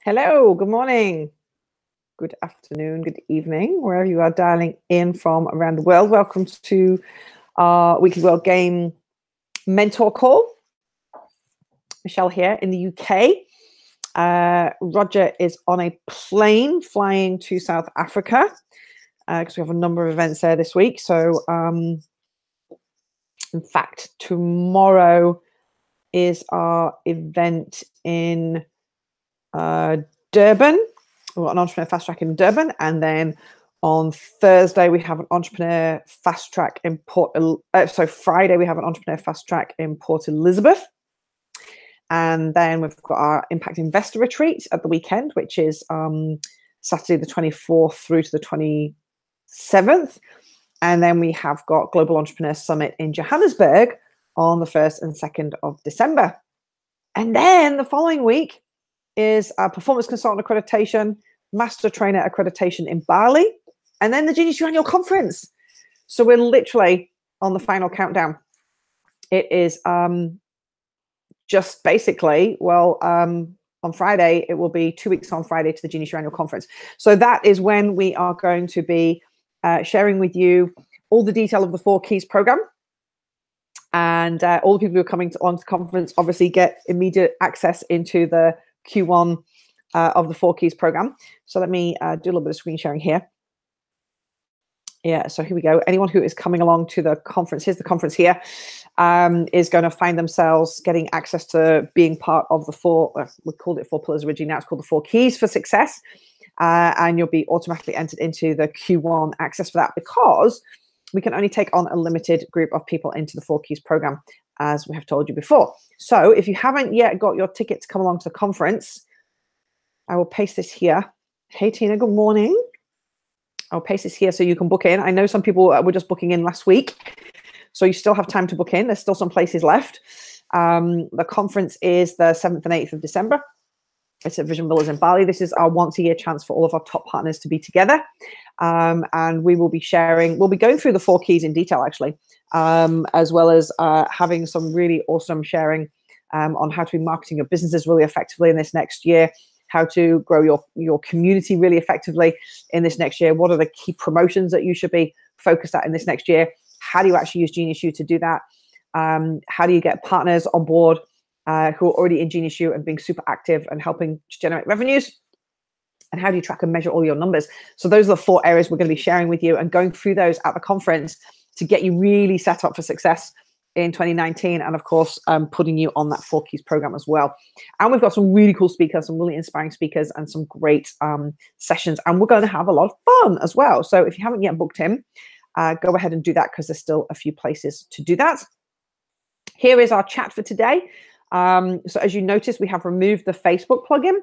Hello, good morning, good afternoon, good evening, wherever you are dialing in from around the world. Welcome to our weekly World Game mentor call. Michelle here in the UK. Roger is on a plane flying to South Africa because we have a number of events there this week. So, in fact, tomorrow is our event in Durban. We've got an entrepreneur fast track in Durban, and then on Thursday we have an entrepreneur fast track in Friday we have an entrepreneur fast track in Port Elizabeth, and then we've got our impact investor retreat at the weekend, which is Saturday the 24th through to the 27th, and then we have got Global Entrepreneur Summit in Johannesburg on the 1st and 2nd of December, and then the following week is our performance consultant accreditation, master trainer accreditation in Bali, and then the Genius U annual conference. So we're literally on the final countdown. It is just basically, on Friday, it will be 2 weeks on Friday to the Genius U annual conference. So that is when we are going to be sharing with you all the detail of the 4 Keys program. And all the people who are coming onto the conference obviously get immediate access into the Q1 of the 4 Keys program. So let me do a little bit of screen sharing here. Yeah, so here we go. Anyone who is coming along to the conference, here's the conference here, is going to find themselves getting access to being part of the 4, we called it 4 Pillars originally, now it's called the 4 Keys for Success. And you'll be automatically entered into the Q1 access for that, because we can only take on a limited group of people into the 4 Keys program, as we have told you before. So if you haven't yet got your ticket to come along to the conference, I will paste this here. Hey, Tina, good morning. I'll paste this here so you can book in. I know some people were just booking in last week, so you still have time to book in. There's still some places left. The conference is the 7th and 8th of December. It's at Vision Villas in Bali. This is our once-a-year chance for all of our top partners to be together. And we will be sharing, we'll be going through the 4 Keys in detail, actually, as well as having some really awesome sharing on how to be marketing your businesses really effectively in this next year, how to grow your community really effectively in this next year, what are the key promotions that you should be focused at in this next year, how do you actually use Genius U to do that, how do you get partners on board who are already in Genius U and being super active and helping to generate revenues, and how do you track and measure all your numbers. So those are the 4 areas we're going to be sharing with you and going through those at the conference to get you really set up for success in 2019, and of course putting you on that 4 Keys program as well. And we've got some really cool speakers, some really inspiring speakers, and some great sessions, and we're going to have a lot of fun as well. So if you haven't yet booked in, go ahead and do that, because there's still a few places to do that. Here is our chat for today. So as you notice, we have removed the Facebook plugin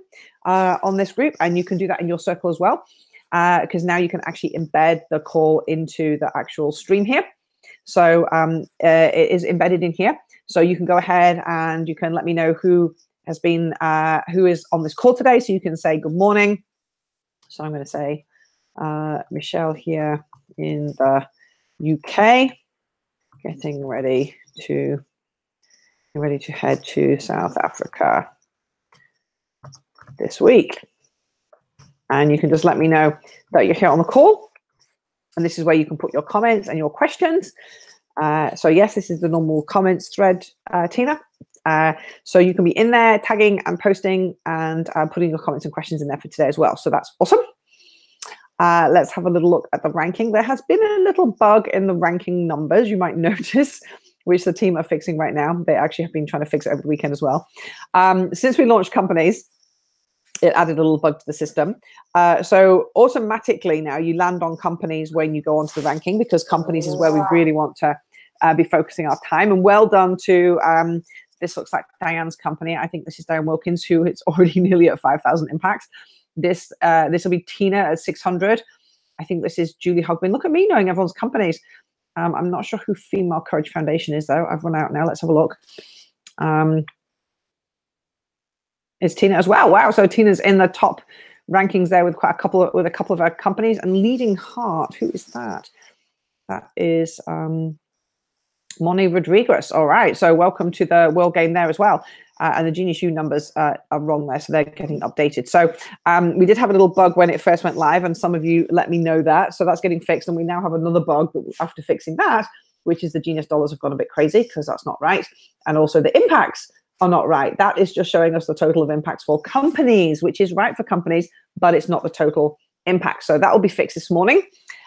on this group, and you can do that in your circle as well, because now you can actually embed the call into the actual stream here. So it is embedded in here. So you can go ahead and you can let me know who has been, who is on this call today. So you can say good morning. So I'm going to say Michelle here in the UK, getting ready to head to South Africa this week. And you can just let me know that you're here on the call. And this is where you can put your comments and your questions. So yes, this is the normal comments thread, Tina. So you can be in there tagging and posting and putting your comments and questions in there for today as well. So that's awesome. Let's have a little look at the ranking. There has been a little bug in the ranking numbers, you might notice, which the team are fixing right now. They actually have been trying to fix it over the weekend as well. Since we launched Companies, it added a little bug to the system. So automatically now you land on Companies when you go onto the ranking, because Companies is where we really want to be focusing our time. And well done to, this looks like Diane's company. I think this is Diane Wilkins, who it's already nearly at 5,000 impacts. This will be Tina at 600. I think this is Julie Hogman. Look at me knowing everyone's companies. I'm not sure who Female Courage Foundation is, though. I've run out now. Let's have a look. It's Tina as well. Wow. So Tina's in the top rankings there with a couple of our companies. And Leading Heart, who is that? That is Moni Rodriguez. All right. So welcome to the World Game there as well. And the Genius U numbers are wrong there, so they're getting updated. So we did have a little bug when it first went live, and some of you let me know that. So that's getting fixed, and we now have another bug after fixing that, which is the Genius dollars have gone a bit crazy because that's not right. And also the impacts are not right. That is just showing us the total of impacts for companies, which is right for companies, but it's not the total impact. So that will be fixed this morning.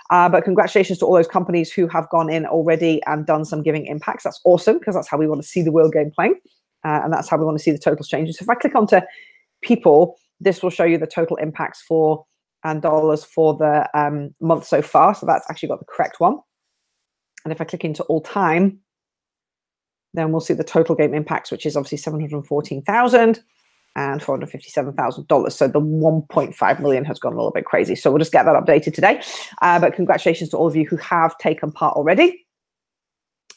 But congratulations to all those companies who have gone in already and done some giving impacts. That's awesome, because that's how we want to see the world game playing. And that's how we want to see the totals changes. So if I click onto people, this will show you the total impacts for and dollars for the month so far. So that's actually got the correct one. And if I click into all time, then we'll see the total game impacts, which is obviously $714,000 and $457,000. So the 1.5 million has gone a little bit crazy. So we'll just get that updated today. But congratulations to all of you who have taken part already.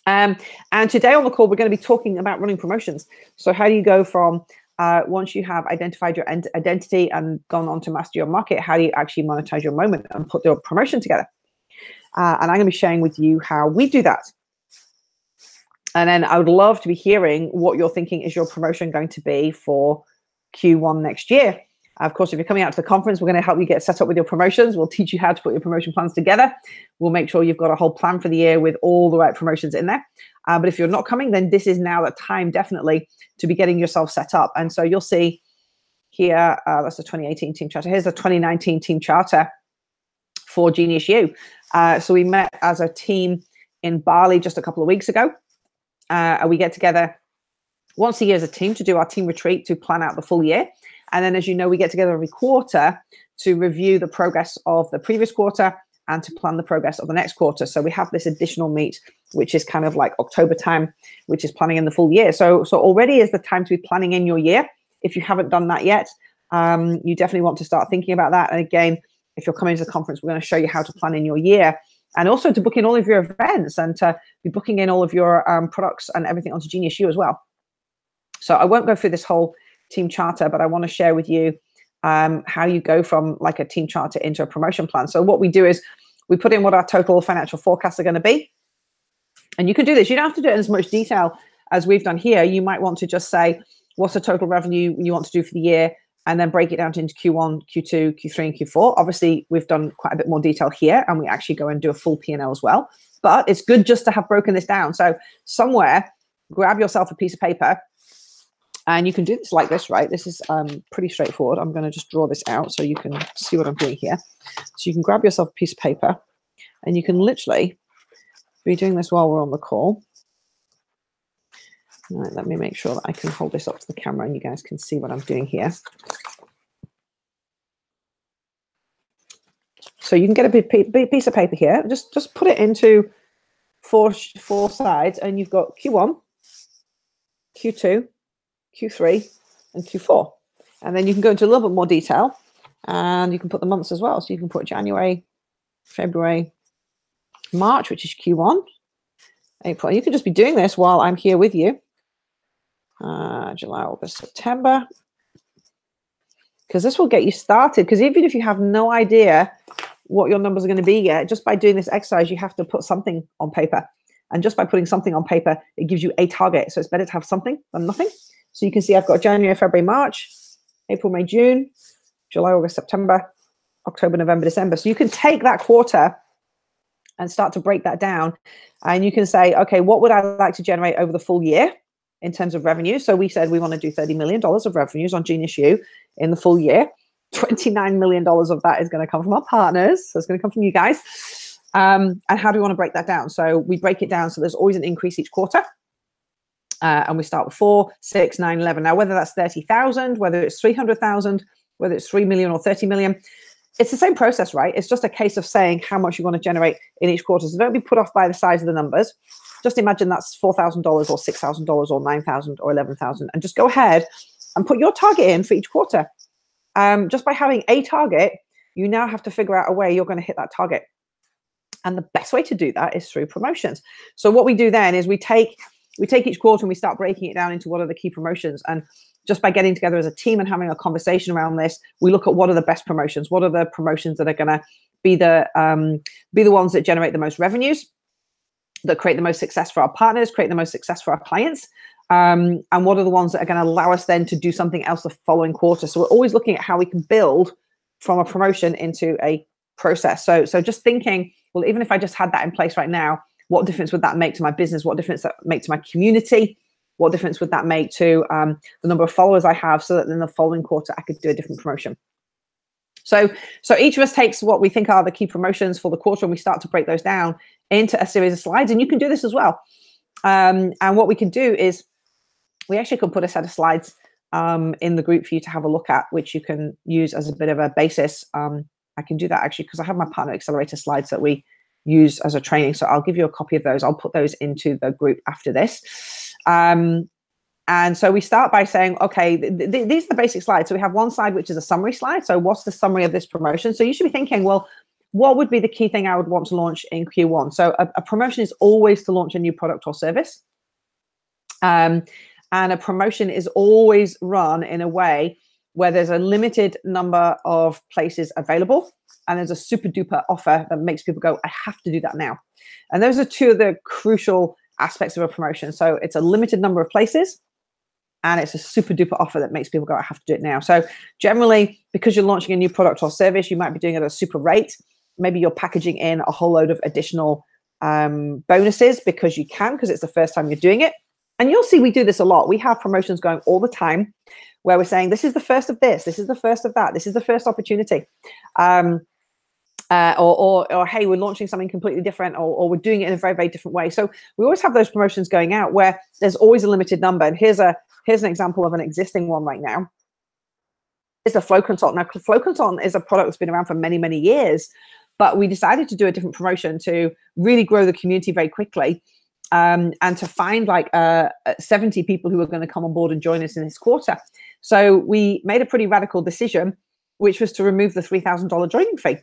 And today on the call, we're going to be talking about running promotions. So how do you go from once you have identified your identity and gone on to master your market, how do you actually monetize your moment and put your promotion together? And I'm going to be sharing with you how we do that. And then I would love to be hearing what you're thinking is your promotion going to be for Q1 next year. Of course, if you're coming out to the conference, we're going to help you get set up with your promotions. We'll teach you how to put your promotion plans together. We'll make sure you've got a whole plan for the year with all the right promotions in there. But if you're not coming, then this is now the time definitely to be getting yourself set up. And so you'll see here, that's the 2018 team charter. Here's the 2019 team charter for Genius U. So we met as a team in Bali just a couple of weeks ago. We get together once a year as a team to do our team retreat to plan out the full year. And then, as you know, we get together every quarter to review the progress of the previous quarter and to plan the progress of the next quarter. So we have this additional meet, which is kind of like October time, which is planning in the full year. So already is the time to be planning in your year. If you haven't done that yet, you definitely want to start thinking about that. And again, if you're coming to the conference, we're going to show you how to plan in your year and also to book in all of your events and to be booking in all of your products and everything onto Genius U as well. So I won't go through this whole team charter, but I want to share with you how you go from like a team charter into a promotion plan. So what we do is we put in what our total financial forecasts are going to be. And you can do this. You don't have to do it in as much detail as we've done here. You might want to just say, what's the total revenue you want to do for the year? And then break it down into Q1, Q2, Q3, and Q4. Obviously, we've done quite a bit more detail here, and we actually go and do a full P&L as well. But it's good just to have broken this down. So somewhere, grab yourself a piece of paper, and you can do this like this, right? This is pretty straightforward. I'm going to just draw this out so you can see what I'm doing here. So you can grab yourself a piece of paper, and you can literally be doing this while we're on the call. All right, let me make sure that I can hold this up to the camera and you guys can see what I'm doing here. So you can get a big piece of paper here. Just put it into four sides, and you've got Q1, Q2, Q3, and Q4. And then you can go into a little bit more detail, and you can put the months as well. So you can put January, February, March, which is Q1, April. You can just be doing this while I'm here with you. July, August, September, because this will get you started. Because even if you have no idea what your numbers are going to be yet, just by doing this exercise, you have to put something on paper. And just by putting something on paper, it gives you a target. So it's better to have something than nothing. So you can see I've got January, February, March, April, May, June, July, August, September, October, November, December. So you can take that quarter and start to break that down. And you can say, okay, what would I like to generate over the full year in terms of revenue? So we said we want to do $30 million of revenues on Genius U in the full year. $29 million of that is going to come from our partners. So it's going to come from you guys. And how do we want to break that down? So we break it down so there's always an increase each quarter. And we start with 4, 6, 9, 11. Now, whether that's 30,000, whether it's 300,000, whether it's 3 million or 30 million, it's the same process, right? It's just a case of saying how much you want to generate in each quarter. So don't be put off by the size of the numbers. Just imagine that's $4,000 or $6,000 or 9,000 or 11,000, and just go ahead and put your target in for each quarter. Just by having a target, you now have to figure out a way you're going to hit that target. And the best way to do that is through promotions. So what we do then is we take each quarter and we start breaking it down into what are the key promotions. And just by getting together as a team and having a conversation around this, we look at what are the best promotions, what are the promotions that are going to be the ones that generate the most revenues, that create the most success for our partners, create the most success for our clients, and what are the ones that are going to allow us then to do something else the following quarter. So we're always looking at how we can build from a promotion into a process. So just thinking, well, even if I just had that in place right now, what difference would that make to my business? What difference that make to my community? What difference would that make to the number of followers I have, so that in the following quarter I could do a different promotion? So each of us takes what we think are the key promotions for the quarter, and we start to break those down into a series of slides. And you can do this as well. And what we can do is we actually could put a set of slides in the group for you to have a look at, which you can use as a bit of a basis. I can do that actually because I have my Partner Accelerator slides that we use as a training. So I'll give you a copy of those. I'll put those into the group after this. And so we start by saying, okay, these are the basic slides. So we have one slide, which is a summary slide. So what's the summary of this promotion? So you should be thinking, well, what would be the key thing I would want to launch in Q1? So a promotion is always to launch a new product or service. And a promotion is always run in a way where there's a limited number of places available, and there's a super duper offer that makes people go, I have to do that now. And those are two of the crucial aspects of a promotion. So it's a limited number of places, and it's a super duper offer that makes people go, I have to do it now. So generally, because you're launching a new product or service, you might be doing it at a super rate. Maybe you're packaging in a whole load of additional bonuses because you can, because it's the first time you're doing it. And you'll see we do this a lot. We have promotions going all the time where we're saying, this is the first of this is the first of that, this is the first opportunity. Or hey, we're launching something completely different, or we're doing it in a very, very different way. So we always have those promotions going out where there's always a limited number. And here's an example of an existing one right now. It's a Flow Consultant. Now, Flow Consultant is a product that's been around for many, many years, but we decided to do a different promotion to really grow the community very quickly. And to find like 70 people who are going to come on board and join us in this quarter. So we made a pretty radical decision, which was to remove the $3,000 joining fee.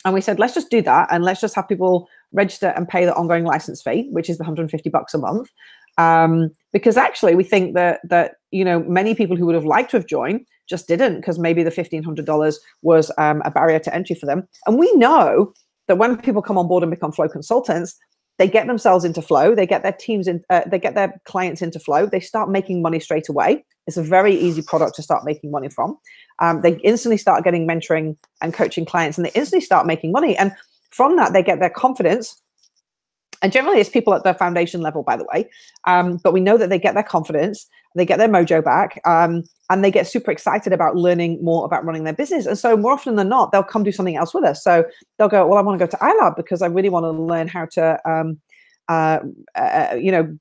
And we said, let's just do that. And let's just have people register and pay the ongoing license fee, which is the $150 a month. Because actually we think that many people who would have liked to have joined just didn't, because maybe the $1,500 was a barrier to entry for them. And we know that when people come on board and become Flow Consultants, they get themselves into Flow, they get their teams in, they get their clients into Flow, they start making money straight away. It's a very easy product to start making money from. They instantly start getting mentoring and coaching clients, and they instantly start making money. And from that, they get their confidence. And generally, it's people at the foundation level, by the way. But we know that they get their confidence, they get their mojo back, and they get super excited about learning more about running their business. And so more often than not, they'll come do something else with us. So they'll go, well, I want to go to iLab because I really want to learn how to,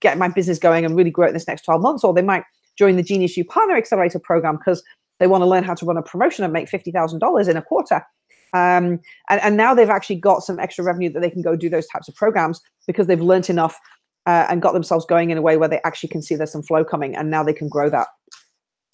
get my business going and really grow it in this next 12 months. Or they might join the Genius U Partner Accelerator program because they want to learn how to run a promotion and make $50,000 in a quarter. And now they've actually got some extra revenue that they can go do those types of programs because they've learned enough and got themselves going in a way where they actually can see there's some flow coming, and now they can grow that.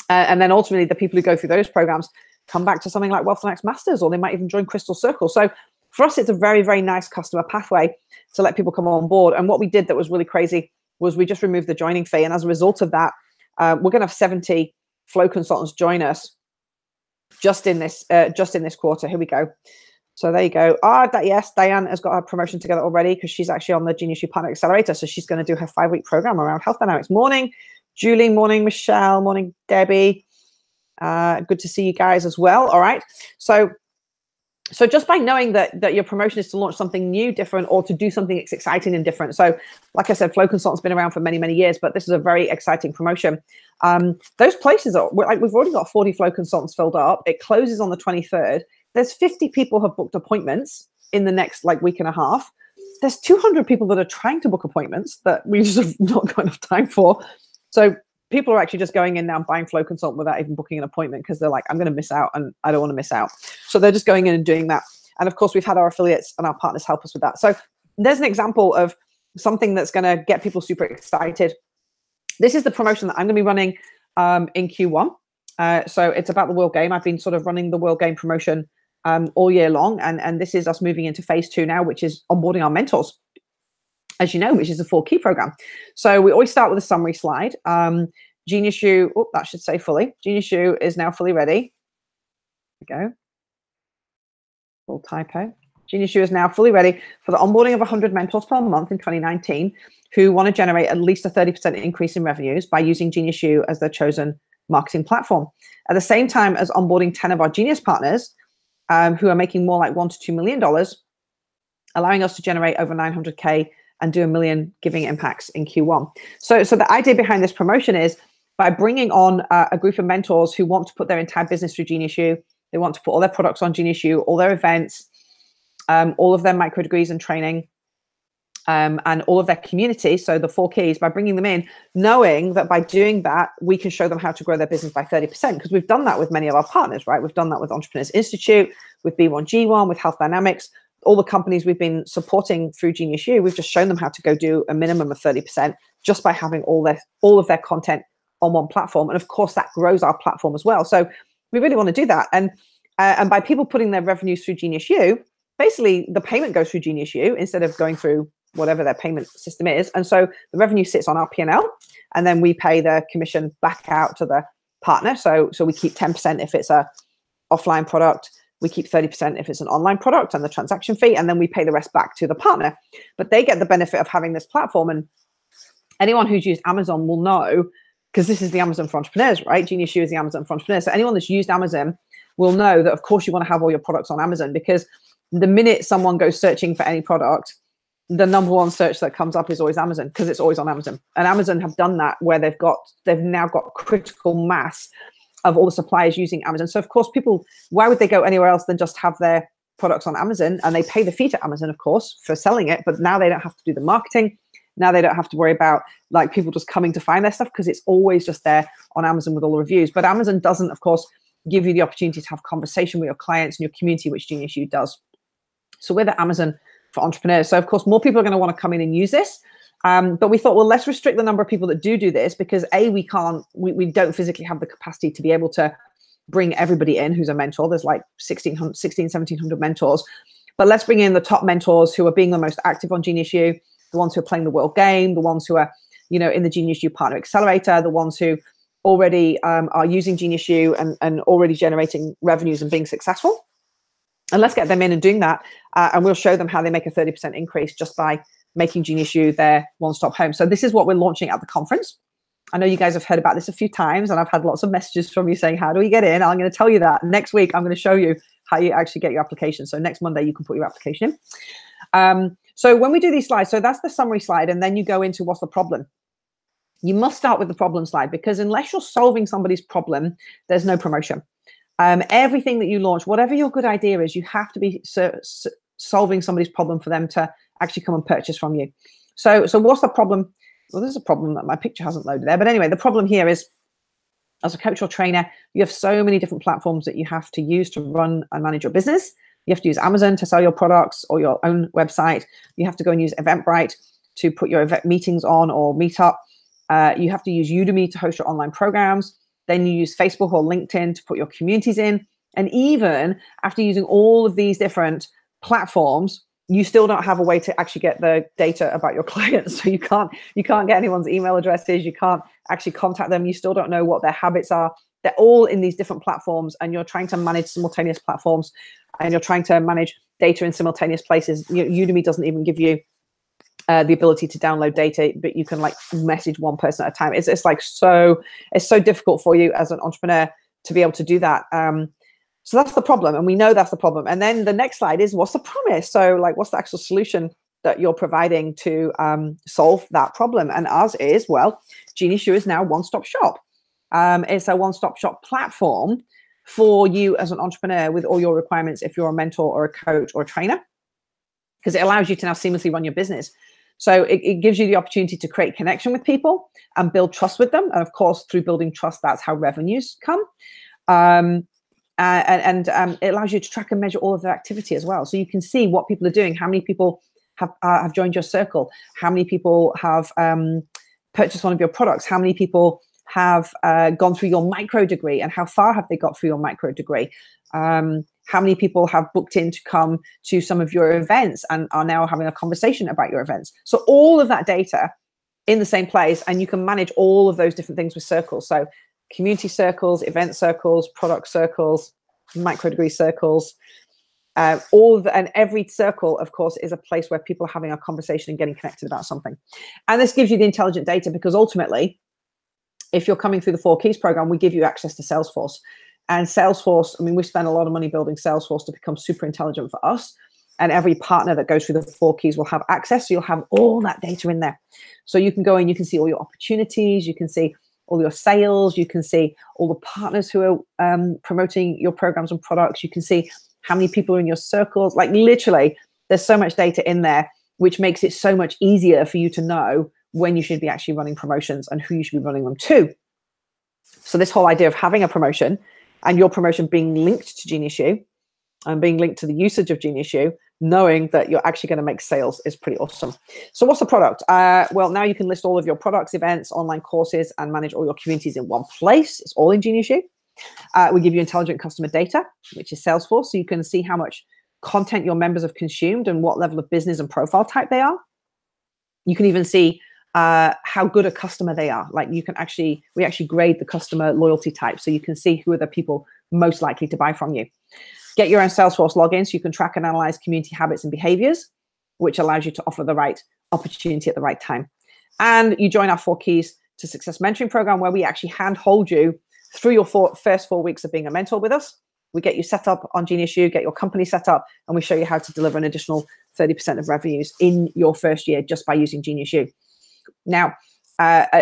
And then ultimately, the people who go through those programs come back to something like Wealth Next Masters, or they might even join Crystal Circle. So for us, it's a very, very nice customer pathway to let people come on board. And what we did that was really crazy was we just removed the joining fee. And as a result of that, we're going to have 70 Flow Consultants join us just in this quarter. Here we go. So there you go. Yes, Diane has got her promotion together already because she's actually on the Genius U Partner Accelerator. So she's going to do her 5-week program around health dynamics. Morning, Julie. Morning, Michelle. Morning, Debbie. Good to see you guys as well. All right. So just by knowing that your promotion is to launch something new, different, or to do something that's exciting and different. So like I said, Flow Consultant's been around for many, many years, but this is a very exciting promotion. Those places are, we've already got 40 Flow Consultants filled up. It closes on the 23rd. There's 50 people have booked appointments in the next week and a half. There's 200 people that are trying to book appointments that we just have not got enough time for. So people are actually just going in now and buying Flow Consultant without even booking an appointment because they're like, I'm going to miss out and I don't want to miss out. So they're just going in and doing that. And of course, we've had our affiliates and our partners help us with that. So there's an example of something that's going to get people super excited. This is the promotion that I'm going to be running in Q1. So it's about the World Game. I've been sort of running the World Game promotion all year long. And this is us moving into phase 2 now, which is onboarding our mentors, as you know, which is a 4-key program. So we always start with a summary slide. Genius U, that should say fully. Genius U is now fully ready. There we go. Little typo. Genius U is now fully ready for the onboarding of 100 mentors per month in 2019 who want to generate at least a 30% increase in revenues by using Genius U as their chosen marketing platform. At the same time as onboarding 10 of our Genius partners who are making more like $1 to $2 million, allowing us to generate over 900K and do 1 million giving impacts in Q1. So the idea behind this promotion is by bringing on a group of mentors who want to put their entire business through Genius U, they want to put all their products on Genius U, all their events, all of their micro degrees and training, and all of their community. So the 4 keys, by bringing them in, knowing that by doing that, we can show them how to grow their business by 30%, because we've done that with many of our partners, right? We've done that with Entrepreneurs Institute, with B1G1, with Health Dynamics, all the companies we've been supporting through Genius U. We've just shown them how to go do a minimum of 30% just by having all of their content on one platform. And of course, that grows our platform as well. So we really want to do that. And by people putting their revenues through Genius U, basically the payment goes through Genius U instead of going through whatever their payment system is. And so the revenue sits on our P&L, and then we pay the commission back out to the partner. So we keep 10% if it's a offline product, we keep 30% if it's an online product and the transaction fee, and then we pay the rest back to the partner. But they get the benefit of having this platform. And anyone who's used Amazon will know, because this is the Amazon for entrepreneurs, right? Genius U is the Amazon for entrepreneurs. So anyone that's used Amazon will know that, of course, you want to have all your products on Amazon, because the minute someone goes searching for any product, the number one search that comes up is always Amazon, because it's always on Amazon. And Amazon have done that where they've now got critical mass of all the suppliers using Amazon. So of course, people, why would they go anywhere else than just have their products on Amazon? And they pay the fee to Amazon, of course, for selling it, but now they don't have to do the marketing. Now they don't have to worry about like people just coming to find their stuff, because it's always just there on Amazon with all the reviews. But Amazon doesn't, of course, give you the opportunity to have conversation with your clients and your community, which Genius U does. So we're the Amazon for entrepreneurs. So of course, more people are going to want to come in and use this. But we thought, well, let's restrict the number of people that do this, because we don't physically have the capacity to be able to bring everybody in who's a mentor. There's like 1,700 mentors, but let's bring in the top mentors who are being the most active on Genius U, the ones who are playing the world game, the ones who are, in the Genius U Partner Accelerator, the ones who already are using Genius U and already generating revenues and being successful. And let's get them in and doing that. And we'll show them how they make a 30% increase just by making Genius U their one-stop home. So this is what we're launching at the conference. I know you guys have heard about this a few times, and I've had lots of messages from you saying, how do we get in? I'm going to tell you that. Next week, I'm going to show you how you actually get your application. So next Monday, you can put your application in. So when we do these slides, so that's the summary slide, and then you go into what's the problem. You must start with the problem slide, because unless you're solving somebody's problem, there's no promotion. Everything that you launch, whatever your good idea is, you have to be solving somebody's problem for them to actually come and purchase from you. So what's the problem? Well, there's a problem that my picture hasn't loaded there. But anyway, the problem here is, as a coach or trainer, you have so many different platforms that you have to use to run and manage your business. You have to use Amazon to sell your products or your own website. You have to go and use Eventbrite to put your event meetings on or Meetup. You have to use Udemy to host your online programs. Then you use Facebook or LinkedIn to put your communities in. And even after using all of these different platforms, you still don't have a way to actually get the data about your clients. So you can't get anyone's email addresses. You can't actually contact them. You still don't know what their habits are. They're all in these different platforms, and you're trying to manage simultaneous platforms, and you're trying to manage data in simultaneous places. Udemy doesn't even give you the ability to download data, but you can like message one person at a time. It's so difficult for you as an entrepreneur to be able to do that. So that's the problem, and we know that's the problem. And then the next slide is, what's the promise? So like, what's the actual solution that you're providing to solve that problem? And ours is, well, Genius U is now one-stop shop. It's a one-stop shop platform for you as an entrepreneur with all your requirements if you're a mentor or a coach or a trainer, because it allows you to now seamlessly run your business. So it gives you the opportunity to create connection with people and build trust with them. And of course, through building trust, that's how revenues come. It allows you to track and measure all of their activity as well. So you can see what people are doing, how many people have joined your circle, how many people have purchased one of your products, how many people have gone through your micro degree, and how far have they got through your micro degree. How many people have booked in to come to some of your events and are now having a conversation about your events. So all of that data in the same place, and you can manage all of those different things with circles. So community circles, event circles, product circles, micro degree circles, And every circle, of course, is a place where people are having a conversation and getting connected about something. And this gives you the intelligent data, because ultimately, if you're coming through the 4 Keys program, we give you access to Salesforce. And Salesforce, I mean, we spend a lot of money building Salesforce to become super intelligent for us. And every partner that goes through the 4 Keys will have access. So you'll have all that data in there. So you can go in, you can see all your opportunities, you can see all your sales, you can see all the partners who are promoting your programs and products, you can see how many people are in your circles. Like literally, there's so much data in there, which makes it so much easier for you to know when you should be actually running promotions and who you should be running them to. So this whole idea of having a promotion and your promotion being linked to GeniusU and being linked to the usage of GeniusU, knowing that you're actually going to make sales, is pretty awesome. So what's the product? Well, now you can list all of your products, events, online courses, and manage all your communities in one place. It's all in GeniusU. We give you intelligent customer data, which is Salesforce, so you can see how much content your members have consumed and what level of business and profile type they are. You can even see how good a customer they are. Like we actually grade the customer loyalty type, so you can see who are the people most likely to buy from you. Get your own Salesforce login so you can track and analyze community habits and behaviors, which allows you to offer the right opportunity at the right time. And you join our 4 Keys to Success mentoring program, where we actually handhold you through your first 4 weeks of being a mentor with us. We get you set up on GeniusU, get your company set up, and we show you how to deliver an additional 30% of revenues in your first year just by using GeniusU. Now,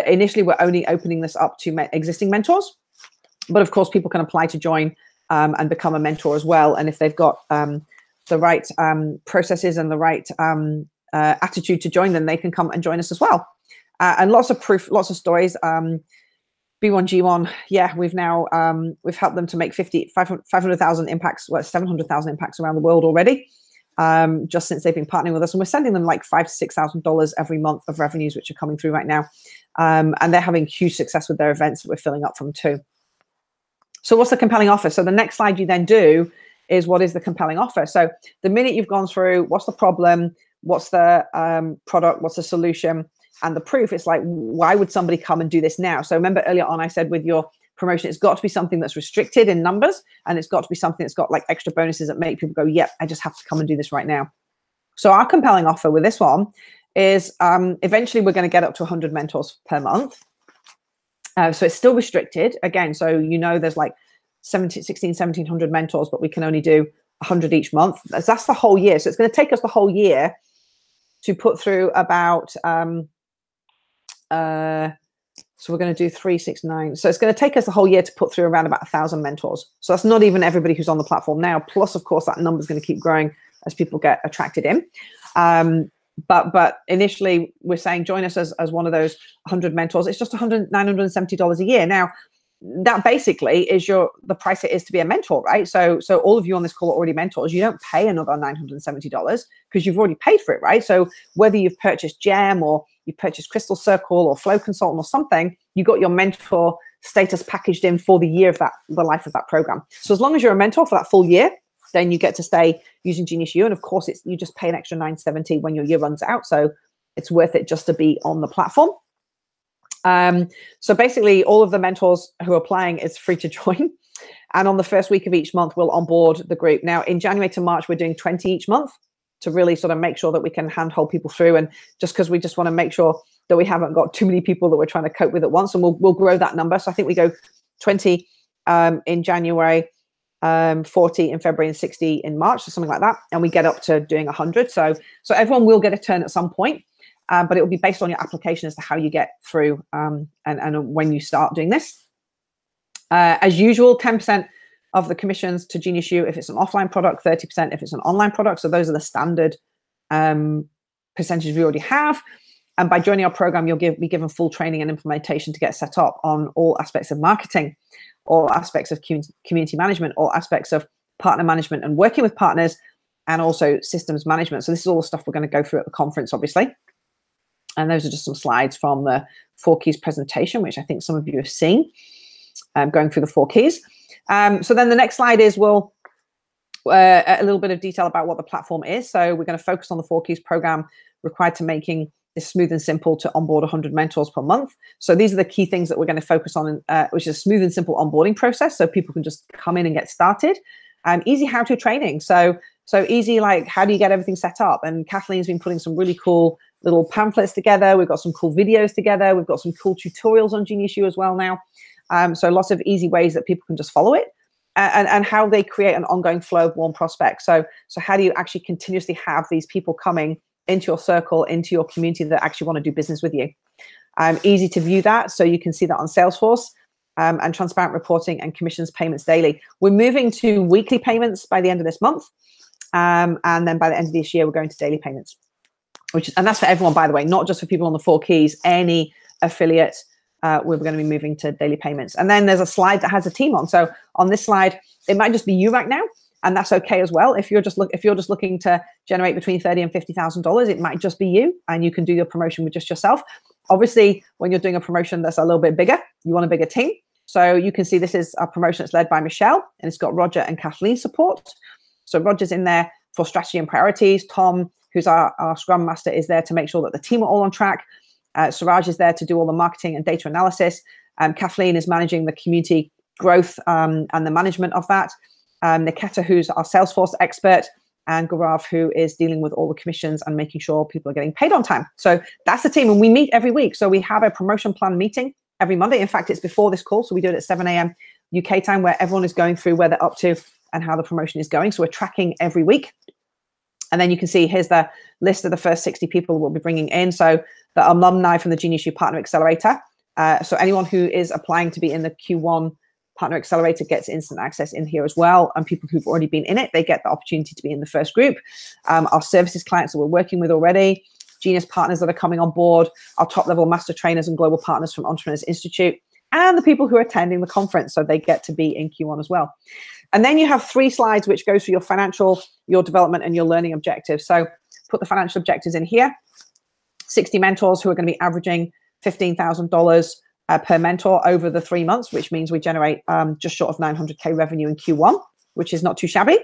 initially, we're only opening this up to existing mentors, but of course, people can apply to join and become a mentor as well. And if they've got the right processes and the right attitude to join, then they can come and join us as well. And lots of proof, lots of stories. B1G1, yeah, we've now we've helped them to make 500,000 impacts, 700,000 impacts around the world already, just since they've been partnering with us, and we're sending them like $5,000 to $6,000 every month of revenues, which are coming through right now, and they're having huge success with their events that we're filling up from too. So what's the compelling offer? So the next slide you then do is, what is the compelling offer? So the minute you've gone through what's the problem, what's the product, what's the solution, and the proof, it's like, why would somebody come and do this now? So remember earlier on, I said with your promotion, it's got to be something that's restricted in numbers, and it's got to be something that's got like extra bonuses that make people go, yep, I just have to come and do this right now. So our compelling offer with this one is eventually we're going to get up to 100 mentors per month. So it's still restricted again. So, there's like 1,700 mentors, but we can only do 100 each month. That's the whole year. So it's going to take us the whole year to put through about, so we're going to do 3, 6, 9. So it's going to take us the whole year to put through around about 1,000 mentors. So that's not even everybody who's on the platform now. Plus, of course, that number is going to keep growing as people get attracted in. But initially, we're saying join us as one of those 100 mentors. It's just $970 a year. Now, that basically is the price it is to be a mentor, right? So all of you on this call are already mentors. You don't pay another $970 because you've already paid for it, right? So whether you've purchased Gem or you purchased Crystal Circle or Flow Consultant or something, you got your mentor status packaged in for the year of the life of that program. So as long as you're a mentor for that full year, then you get to stay using GeniusU. And of course, you just pay an extra $970 when your year runs out. So it's worth it just to be on the platform. So basically, all of the mentors who are applying is free to join. And on the first week of each month, we'll onboard the group. Now, in January to March, we're doing 20 each month to really sort of make sure that we can handhold people through. And just because we just want to make sure that we haven't got too many people that we're trying to cope with at once. And we'll grow that number. So I think we go 20 in January, 40 in February, and 60 in March, or something like that. And we get up to doing 100. So everyone will get a turn at some point. But it will be based on your application as to how you get through and when you start doing this. As usual, 10% of the commissions to GeniusU if it's an offline product, 30% if it's an online product. So those are the standard percentages we already have. And by joining our program, you'll be given full training and implementation to get set up on all aspects of marketing, all aspects of community management, all aspects of partner management and working with partners, and also systems management. So this is all the stuff we're going to go through at the conference, obviously. And those are just some slides from the 4 Keys presentation, which I think some of you have seen, going through the 4 Keys. So then the next slide is a little bit of detail about what the platform is. So we're going to focus on the 4 Keys program required to making this smooth and simple to onboard 100 mentors per month. So these are the key things that we're going to focus on, which is a smooth and simple onboarding process so people can just come in and get started. Easy how-to training. So So easy, like, how do you get everything set up? And Kathleen's been putting some really cool little pamphlets together. We've got some cool videos together. We've got some cool tutorials on Genius U as well now. So lots of easy ways that people can just follow it, and how they create an ongoing flow of warm prospects. So how do you actually continuously have these people coming into your circle, into your community that actually want to do business with you? Easy to view that. So you can see that on Salesforce, and transparent reporting and commissions payments daily. We're moving to weekly payments by the end of this month. And then by the end of this year, we're going to daily payments, and that's for everyone, by the way, not just for people on the 4 keys, any affiliate. We're going to be moving to daily payments. And then there's a slide that has a team on. So on this slide, it might just be you right now, and that's okay as well. If you're just looking to generate between $30,000 and $50,000, it might just be you, and you can do your promotion with just yourself. Obviously, when you're doing a promotion that's a little bit bigger, you want a bigger team. So you can see this is a promotion that's led by Michelle, and it's got Roger and Kathleen support. So Roger's in there for strategy and priorities. Tom, who's our Scrum Master, is there to make sure that the team are all on track. Suraj is there to do all the marketing and data analysis. Kathleen is managing the community growth and the management of that. Niketa, who's our Salesforce expert, and Gaurav, who is dealing with all the commissions and making sure people are getting paid on time. So that's the team, and we meet every week. So we have a promotion plan meeting every Monday. In fact, it's before this call, so we do it at 7 a.m. UK time, where everyone is going through where they're up to and how the promotion is going. So we're tracking every week. And then you can see here's the list of the first 60 people we'll be bringing in. So the alumni from the Genius U Partner Accelerator. So anyone who is applying to be in the Q1 Partner Accelerator gets instant access in here as well. And people who've already been in it, they get the opportunity to be in the first group. Our services clients that we're working with already, Genius partners that are coming on board, our top-level master trainers and global partners from Entrepreneurs Institute, and the people who are attending the conference. So they get to be in Q1 as well. And then you have 3 slides which go through your financial, your development, and your learning objectives. So put the financial objectives in here. 60 mentors who are going to be averaging $15,000 per mentor over the 3 months, which means we generate just short of 900K revenue in Q1, which is not too shabby.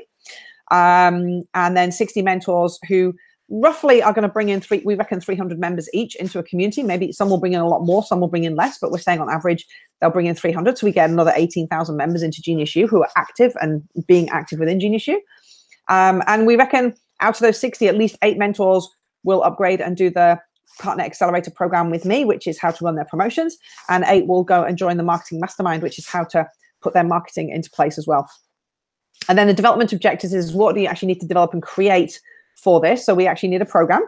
And then 60 mentors who roughly are going to bring in we reckon 300 members each into a community. Maybe some will bring in a lot more, some will bring in less, but we're saying on average they'll bring in 300. So we get another 18,000 members into Genius U who are active and being active within Genius U. And we reckon out of those 60, at least 8 mentors will upgrade and do the Partner Accelerator program with me, which is how to run their promotions. And 8 will go and join the Marketing Mastermind, which is how to put their marketing into place as well. And then the development objectives is what do you actually need to develop and create for this. So we actually need a program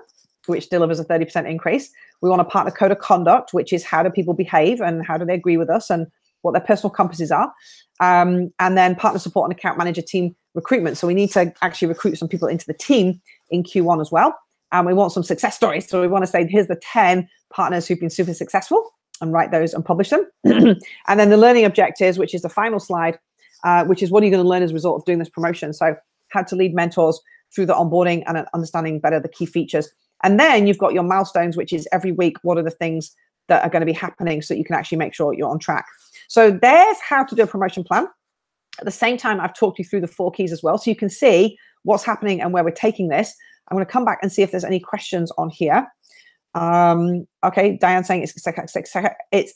which delivers a 30% increase. We want a partner code of conduct, which is how do people behave and how do they agree with us and what their personal compasses are. And then partner support and account manager team recruitment. So we need to actually recruit some people into the team in Q1 as well. And we want some success stories. So we want to say, here's the 10 partners who've been super successful, and write those and publish them. And then the learning objectives, which is the final slide, which is what are you going to learn as a result of doing this promotion? So how to lead mentors through the onboarding and understanding better the key features. And then you've got your milestones, which is every week, what are the things that are going to be happening so you can actually make sure you're on track. So there's how to do a promotion plan. At the same time, I've talked you through the 4 keys as well. So you can see what's happening and where we're taking this. I'm going to come back and see if there's any questions on here. Okay, Diane saying it's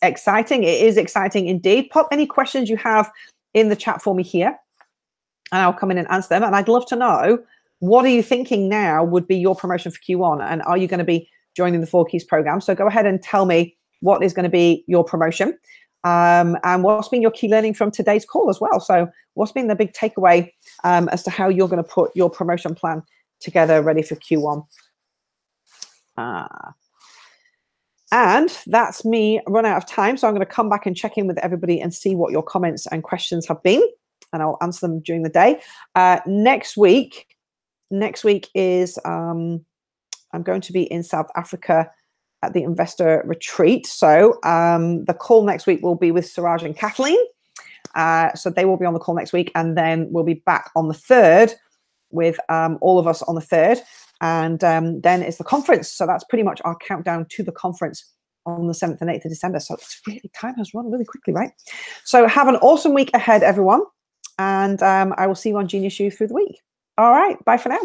exciting. It is exciting indeed. Pop any questions you have in the chat for me here, and I'll come in and answer them. And I'd love to know, what are you thinking now would be your promotion for Q1? And are you going to be joining the 4 Keys program? So go ahead and tell me what is going to be your promotion, and what's been your key learning from today's call as well. So what's been the big takeaway as to how you're going to put your promotion plan together ready for Q1? And that's me run out of time. So I'm going to come back and check in with everybody and see what your comments and questions have been, and I'll answer them during the day. Next week is I'm going to be in South Africa at the investor retreat. So the call next week will be with Suraj and Kathleen. So they will be on the call next week, and then we'll be back on the 3rd with all of us on the 3rd. And then it's the conference. So that's pretty much our countdown to the conference on the 7th and 8th of December. So it's really, time has run really quickly, right? So have an awesome week ahead, everyone. And I will see you on Genius U through the week. All right. Bye for now.